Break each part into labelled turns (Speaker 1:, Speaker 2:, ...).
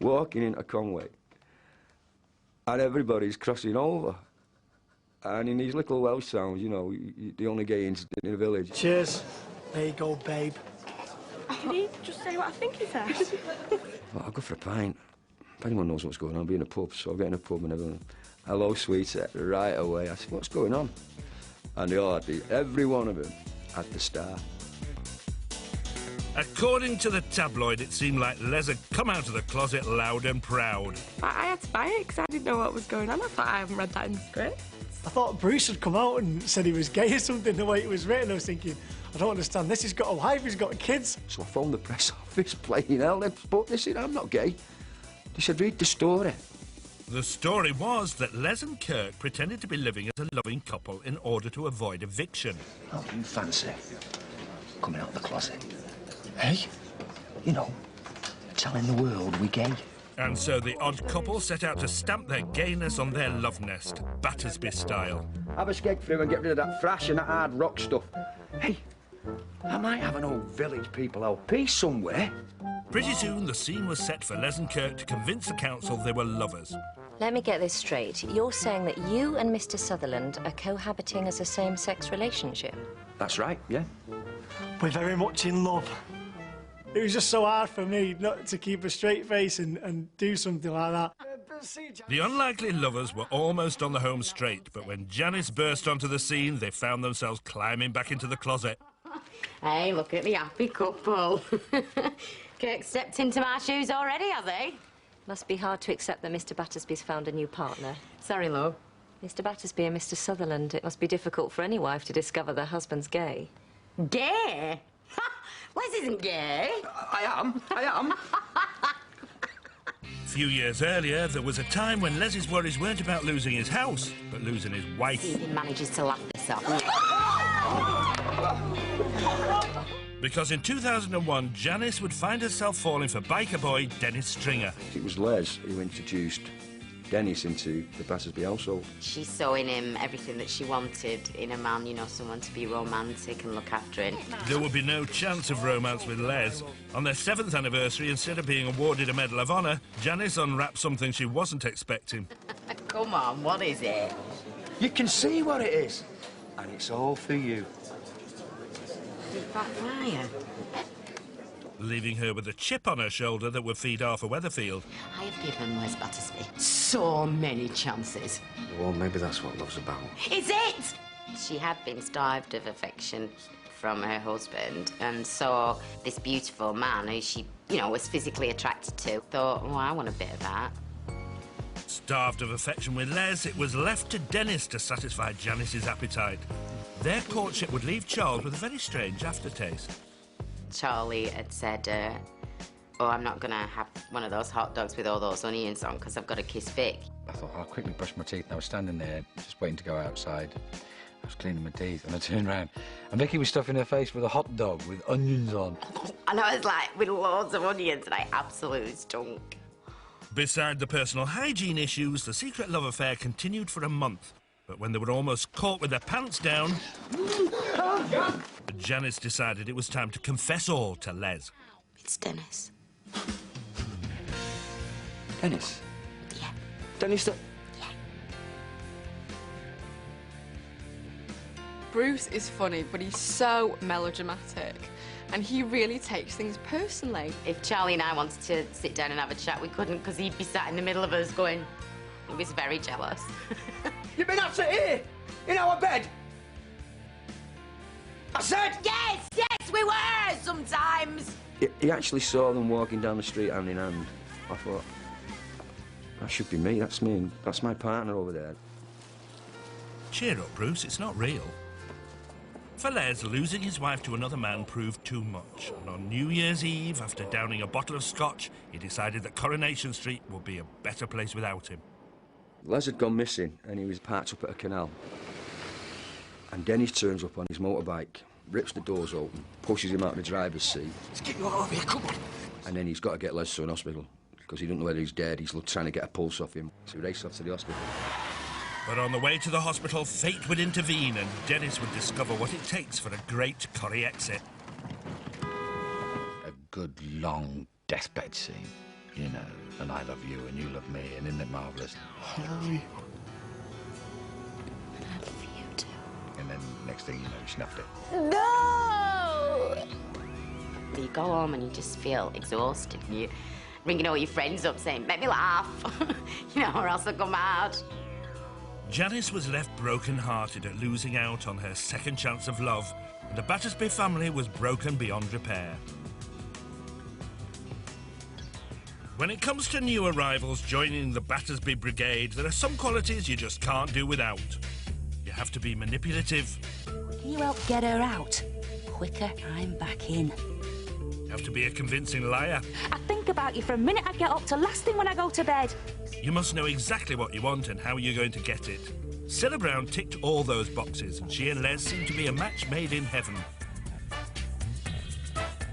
Speaker 1: walking into Conway, and everybody's crossing over. And in these little Welsh towns, you know, the only gay incident in the village.
Speaker 2: Cheers. There you go, babe.
Speaker 3: Can he just say what I think he says?
Speaker 1: Well, I'll go for a pint. If anyone knows what's going on, I'll be in a pub. So I'll get in a pub and everyone, hello, sweetheart, right away. I said, what's going on? And they all had every one of them had the star.
Speaker 4: According to the tabloid, it seemed like Les had come out of the closet loud and proud.
Speaker 3: I had to buy it because I didn't know what was going on. I thought I haven't read that in the script.
Speaker 2: I thought Bruce had come out and said he was gay or something, the way it was written. I was thinking, I don't understand this. He's got a wife, he's got kids.
Speaker 1: So I phoned the press office, plain hell. They spoke this in, I'm not gay. They said, read the story.
Speaker 4: The story was that Les and Kirk pretended to be living as a loving couple in order to avoid eviction.
Speaker 1: How do you fancy coming out of the closet?
Speaker 2: Hey?
Speaker 1: You know, telling the world we're gay.
Speaker 4: And so the odd couple set out to stamp their gayness on their love nest, Battersby style.
Speaker 1: Have a skeg through and get rid of that thrash and that hard rock stuff. Hey, I might have an old village people LP somewhere.
Speaker 4: Pretty soon, the scene was set for Les and Kirk to convince the council they were lovers.
Speaker 5: Let me get this straight. You're saying that you and Mr. Sutherland are cohabiting as a same-sex relationship?
Speaker 1: That's right, yeah.
Speaker 2: We're very much in love. It was just so hard for me not to keep a straight face and do something like that.
Speaker 4: The unlikely lovers were almost on the home straight, but when Janice burst onto the scene, they found themselves climbing back into the closet.
Speaker 6: Hey, look at the happy couple. Kirk stepped into my shoes already, has he?
Speaker 5: Must be hard to accept that Mr. Battersby's found a new partner.
Speaker 6: Sorry, love.
Speaker 5: Mr. Battersby and Mr. Sutherland, it must be difficult for any wife to discover their husband's gay.
Speaker 6: Gay? Les isn't gay.
Speaker 1: I am.
Speaker 4: A few years earlier, there was a time when Les's worries weren't about losing his house, but losing his wife.
Speaker 6: See if he manages to laugh this off.
Speaker 4: Because in 2001, Janice would find herself falling for biker boy Dennis Stringer.
Speaker 1: It was Les who introduced Dennis into the Battersby household.
Speaker 6: She saw in him everything that she wanted in a man, you know, someone to be romantic and look after him.
Speaker 4: There would be no chance of romance with Les. On their 7th anniversary, instead of being awarded a Medal of Honour, Janice unwrapped something she wasn't expecting.
Speaker 6: Come on, what is it?
Speaker 1: You can see what it is, and it's all for you.
Speaker 6: Did that fire?
Speaker 4: Leaving her with a chip on her shoulder that would feed Arthur Weatherfield.
Speaker 6: I have given Les Battersby so many chances.
Speaker 1: Well, maybe that's what love's about.
Speaker 6: Is it? She had been starved of affection from her husband and saw this beautiful man who she, you know, was physically attracted to. Thought, oh, I want a bit of that.
Speaker 4: Starved of affection with Les, it was left to Dennis to satisfy Janice's appetite. Their courtship would leave Charles with a very strange aftertaste.
Speaker 6: Charlie had said, oh, I'm not going to have one of those hot dogs with all those onions on because I've got to kiss Vic.
Speaker 7: I thought, I'll quickly brush my teeth, and I was standing there just waiting to go outside. I was cleaning my teeth, and I turned round, and Vicky was stuffing her face with a hot dog with onions on.
Speaker 6: And I was like, with loads of onions, and I absolutely stunk.
Speaker 4: Beside the personal hygiene issues, the secret love affair continued for a month. But when they were almost caught with their pants down, Janice decided it was time to confess all to Les.
Speaker 6: It's Dennis.
Speaker 1: Dennis?
Speaker 6: Yeah.
Speaker 1: Dennis,
Speaker 6: Yeah.
Speaker 3: Bruce is funny, but he's so melodramatic. And he really takes things personally.
Speaker 6: If Charlie and I wanted to sit down and have a chat, we couldn't because he'd be sat in the middle of us going, he was very jealous.
Speaker 1: You've been up to here, in our bed. I said...
Speaker 6: Yes, yes, we were, sometimes.
Speaker 1: He actually saw them walking down the street hand in hand. I thought, that should be me, that's me, that's my partner over there.
Speaker 4: Cheer up, Bruce, it's not real. For Les, losing his wife to another man proved too much. And on New Year's Eve, after downing a bottle of scotch, he decided that Coronation Street would be a better place without him.
Speaker 1: Les had gone missing and he was parked up at a canal. And Dennis turns up on his motorbike, rips the doors open, pushes him out of the driver's seat.
Speaker 2: Let's get you over here, come on.
Speaker 1: And then he's got to get Les to an hospital because he doesn't know whether he's dead. He's trying to get a pulse off him. So he races off to the hospital.
Speaker 4: But on the way to the hospital, fate would intervene and Dennis would discover what it takes for a great curry exit.
Speaker 7: A good, long deathbed scene, you know. And I love you, and you love me, and isn't it marvellous?
Speaker 2: I love you.
Speaker 5: I love you too.
Speaker 7: And then next thing you know, you snuffed it.
Speaker 6: No! You go home and you just feel exhausted. And you're ringing all your friends up saying, make me laugh, you know, or else I'll go mad.
Speaker 4: Janice was left broken-hearted at losing out on her second chance of love, and the Battersby family was broken beyond repair. When it comes to new arrivals joining the Battersby Brigade, there are some qualities you just can't do without. You have to be manipulative.
Speaker 8: Can you help get her out? Quicker, I'm back in.
Speaker 4: You have to be a convincing liar.
Speaker 8: I think about you from the minute I get up to last thing when I go to bed.
Speaker 4: You must know exactly what you want and how you're going to get it. Cilla Brown ticked all those boxes, and she and Les seemed to be a match made in heaven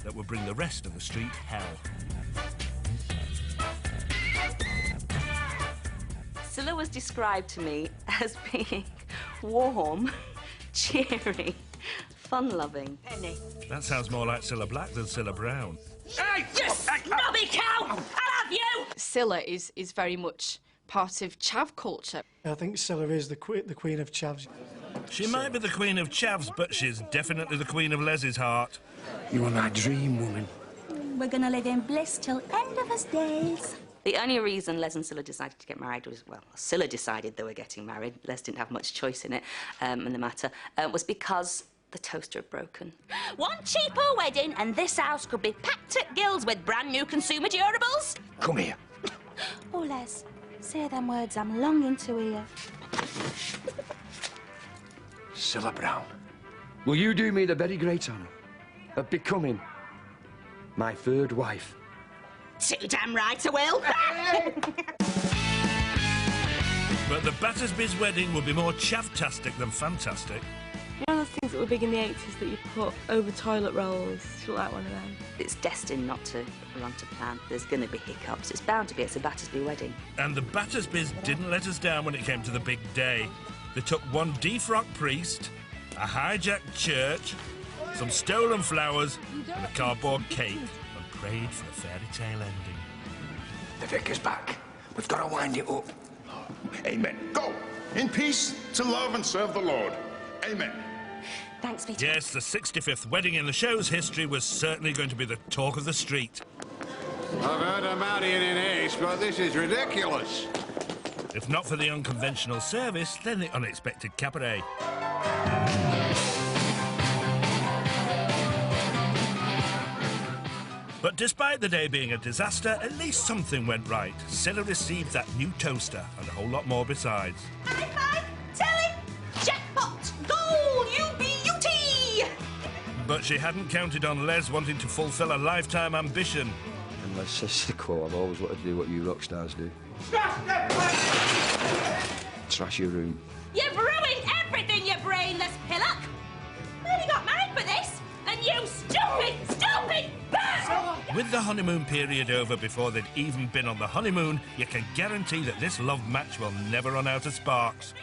Speaker 4: that would bring the rest of the street hell.
Speaker 8: Cilla was described to me as being warm, cheery, fun-loving.
Speaker 4: That sounds more like Cilla Black than Cilla Brown.
Speaker 8: Hey, yes! Snobby cow! I'll have you!
Speaker 3: Cilla is very much part of chav culture.
Speaker 2: I think Cilla is the queen of chavs.
Speaker 4: She might be the queen of chavs, but she's definitely the queen of Les's heart.
Speaker 1: You are my dream woman.
Speaker 8: We're gonna live in bliss till end of us days. The only reason Les and Cilla decided to get married was, well, Cilla decided they were getting married. Les didn't have much choice in it, in the matter, was because the toaster had broken. One cheaper wedding and this house could be packed at gills with brand new consumer durables.
Speaker 1: Come here.
Speaker 8: Oh, Les, say them words I'm longing to hear.
Speaker 1: Cilla Brown, will you do me the very great honour of becoming my third wife?
Speaker 8: Too damn right I will.
Speaker 4: But the Battersby's wedding would be more chavtastic than fantastic.
Speaker 9: You know those things that were big in the 80s that you put over toilet rolls? She looked like one of them.
Speaker 8: It's destined not to run to plan. There's going to be hiccups. It's bound to be. It's a Battersby wedding.
Speaker 4: And the Battersbys didn't let us down when it came to the big day. They took one defrocked priest, a hijacked church, some stolen flowers, and a cardboard cake, and prayed for a fairy tale ending.
Speaker 1: The vicar's back. We've got to wind it up.
Speaker 10: Amen. Go in peace to love and serve the Lord. Amen.
Speaker 8: Thanks, Peter.
Speaker 4: Yes, the 65th wedding in the show's history was certainly going to be the talk of the street.
Speaker 11: I've heard I'm out in Ace, but this is ridiculous.
Speaker 4: If not for the unconventional service, then the unexpected cabaret. But despite the day being a disaster, at least something went right. Cilla received that new toaster and a whole lot more besides.
Speaker 8: High five, telly, jackpot, goal, UBUT!
Speaker 4: But she hadn't counted on Les wanting to fulfill a lifetime ambition.
Speaker 1: And Les says the quote, I've always wanted to do what you rock stars do. Trash your room.
Speaker 8: You've ruined everything, you brainless pillock! I only got married for this, and you stupid bird!
Speaker 4: With the honeymoon period over before they'd even been on the honeymoon, you can guarantee that this love match will never run out of sparks.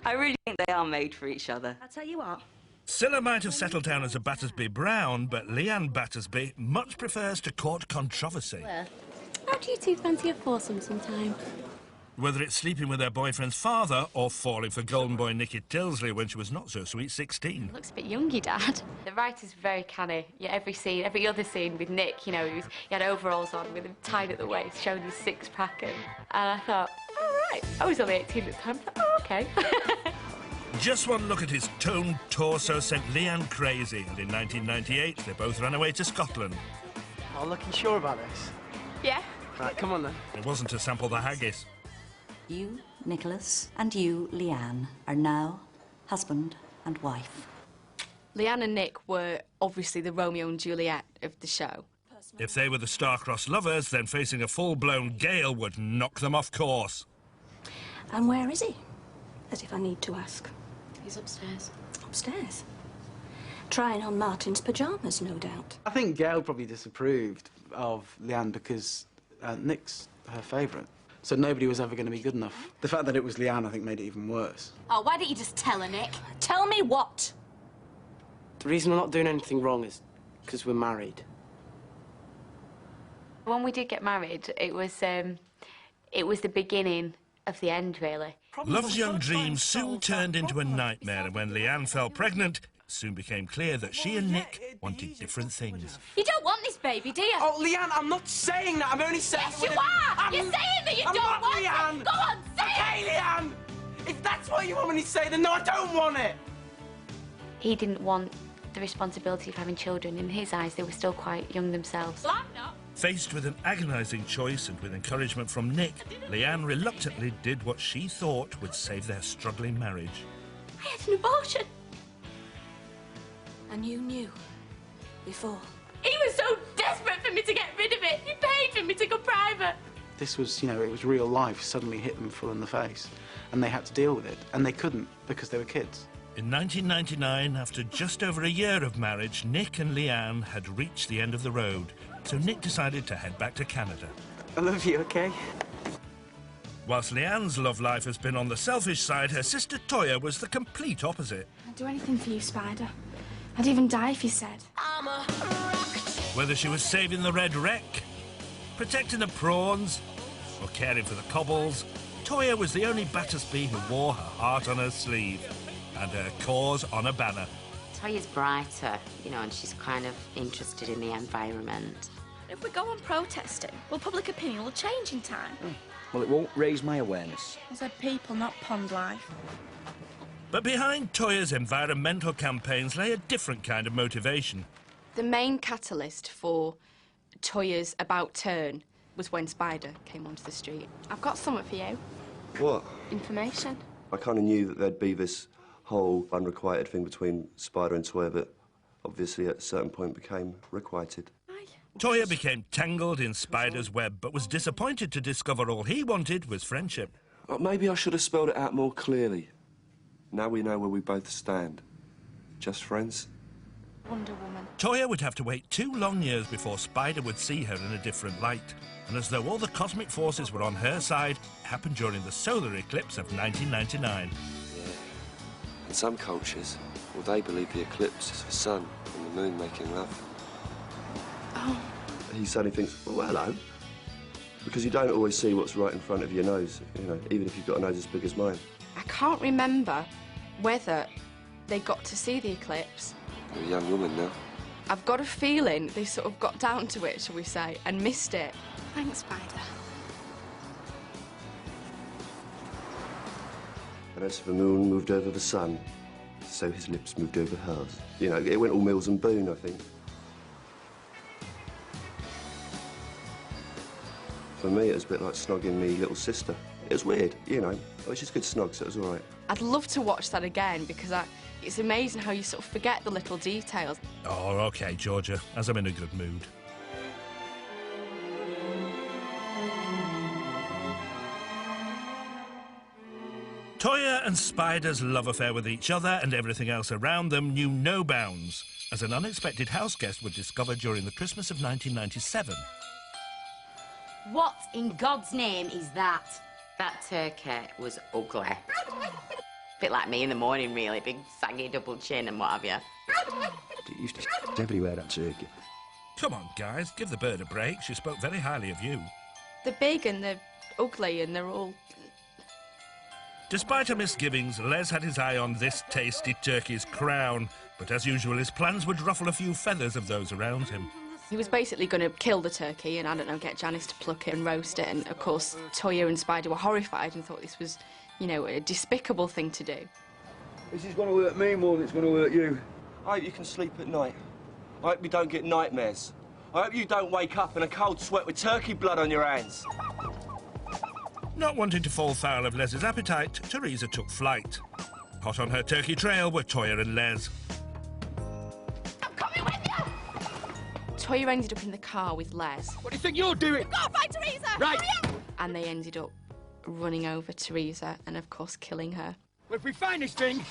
Speaker 8: I really think they are made for each other. I'll tell you what.
Speaker 4: Cilla might have settled down as a Battersby Brown, but Leanne Battersby much prefers to court controversy.
Speaker 9: How do you two fancy a foursome sometime?
Speaker 4: Whether it's sleeping with her boyfriend's father or falling for golden boy Nicky Tilsley when she was not so sweet 16.
Speaker 3: Looks a bit young, your dad.
Speaker 12: The writer's very canny. Yeah, every other scene with Nick, you know, he had overalls on with him tied at the waist, showing his six-pack, and I thought, all right. I was only 18 at the time. I thought, oh, okay.
Speaker 4: Just one look at his toned torso sent Leanne crazy, and in 1998 they both ran away to Scotland.
Speaker 13: Oh, look, you sure about this?
Speaker 12: Yeah.
Speaker 13: Right, come on then.
Speaker 4: It wasn't to sample the haggis.
Speaker 14: You, Nicholas, and you, Leanne, are now husband and wife.
Speaker 3: Leanne and Nick were obviously the Romeo and Juliet of the show.
Speaker 4: If they were the star-crossed lovers, then facing a full-blown gale would knock them off course.
Speaker 14: And where is he? As if I need to ask.
Speaker 12: He's upstairs.
Speaker 14: Upstairs? Trying on Martin's pyjamas, no doubt.
Speaker 13: I think Gail probably disapproved of Leanne because Nick's her favourite. So nobody was ever going to be good enough. The fact that it was Leanne, I think, made it even worse.
Speaker 8: Oh, why don't you just tell her, Nick? Tell me what?
Speaker 13: The reason we're not doing anything wrong is because we're married.
Speaker 12: When we did get married, it was the beginning of the end, really.
Speaker 4: Love's young dream soon turned into a nightmare, and when Leanne fell pregnant, it soon became clear that she and Nick wanted different things.
Speaker 12: You don't want this baby, do you?
Speaker 15: Oh, Leanne, I'm not saying that. I'm only saying...
Speaker 12: Yes, you are! You're saying that you don't want
Speaker 15: Leanne.
Speaker 12: it! Go on, say
Speaker 15: okay,
Speaker 12: it!
Speaker 15: Leanne! If that's what you want me to say, then no, I don't want it!
Speaker 12: He didn't want the responsibility of having children. In his eyes, they were still quite young themselves. Well, I'm not.
Speaker 4: Faced with an agonising choice and with encouragement from Nick, Leanne reluctantly did what she thought would save their struggling marriage.
Speaker 9: I had an abortion. And you knew before.
Speaker 12: He was so desperate for me to get rid of it. He paid for me to go private.
Speaker 13: This was, you know, it was real life suddenly hit them full in the face, and they had to deal with it, and they couldn't because they were kids.
Speaker 4: In 1999, after just over a year of marriage, Nick and Leanne had reached the end of the road, so Nick decided to head back to Canada.
Speaker 15: I love you, okay?
Speaker 4: Whilst Leanne's love life has been on the selfish side, her sister Toyah was the complete opposite.
Speaker 16: I'd do anything for you, Spider. I'd even die if you said.
Speaker 4: Whether she was saving the red wreck, protecting the prawns, or caring for the cobbles, Toyah was the only battersby who wore her heart on her sleeve and her cause on a banner.
Speaker 6: Toyah's brighter, you know, and she's kind of interested in the environment.
Speaker 16: If we go on protesting, well, public opinion will change in time.
Speaker 17: Well, it won't raise my awareness.
Speaker 16: I said people, not pond life.
Speaker 4: But behind Toyah's environmental campaigns lay a different kind of motivation.
Speaker 3: The main catalyst for Toyah's about turn was when Spider came onto the street. I've got something for you.
Speaker 18: What?
Speaker 3: Information.
Speaker 18: I kind of knew that there'd be this whole unrequited thing between Spider and Toyah, but obviously at a certain point became requited.
Speaker 4: Toyah became tangled in Spider's web, but was disappointed to discover all he wanted was friendship.
Speaker 18: Well, maybe I should have spelled it out more clearly. Now we know where we both stand. Just friends.
Speaker 3: Wonder Woman.
Speaker 4: Toyah would have to wait 2 long years before Spider would see her in a different light. And as though all the cosmic forces were on her side, it happened during the solar eclipse of 1999.
Speaker 18: Yeah. In some cultures, well, they believe the eclipse is the sun and the moon making love.
Speaker 3: Oh.
Speaker 18: He suddenly thinks, well, hello. Because you don't always see what's right in front of your nose, you know, even if you've got a nose as big as mine.
Speaker 3: I can't remember whether they got to see the eclipse.
Speaker 18: You're a young woman now.
Speaker 3: I've got a feeling they sort of got down to it, shall we say, and missed it.
Speaker 16: Thanks, Spider.
Speaker 18: And as the moon moved over the sun, so his lips moved over hers. You know, it went all Mills and Boone, I think. For me, it was a bit like snogging me little sister. It was weird, you know. It was just good snog, so it was all right.
Speaker 3: I'd love to watch that again because it's amazing how you sort of forget the little details.
Speaker 4: Oh, OK, Georgia, as I'm in a good mood. Toyah and Spider's love affair with each other and everything else around them knew no bounds, as an unexpected house guest would discover during the Christmas of 1997.
Speaker 6: What in God's name is that? That turkey was ugly. Bit like me in the morning, really. Big, saggy double chin and what have you.
Speaker 17: It used to everywhere, that turkey.
Speaker 4: Come on, guys, give the bird a break. She spoke very highly of you.
Speaker 3: They're big and they're ugly and they're all...
Speaker 4: Despite her misgivings, Les had his eye on this tasty turkey's crown, but as usual, his plans would ruffle a few feathers of those around him.
Speaker 3: He was basically going to kill the turkey and, I don't know, get Janice to pluck it and roast it. And, of course, Toyah and Spider were horrified and thought this was, you know, a despicable thing to do.
Speaker 18: This is going to hurt me more than it's going to hurt you. I hope you can sleep at night. I hope you don't get nightmares. I hope you don't wake up in a cold sweat with turkey blood on your hands.
Speaker 4: Not wanting to fall foul of Les's appetite, Teresa took flight. Hot on her turkey trail were Toyah and Les.
Speaker 3: Toyah ended up in the car with Les.
Speaker 17: What do you think you're doing?
Speaker 3: Go find Teresa!
Speaker 17: Right!
Speaker 3: And they ended up running over Teresa and, of course, killing her.
Speaker 17: Well, if we find this thing...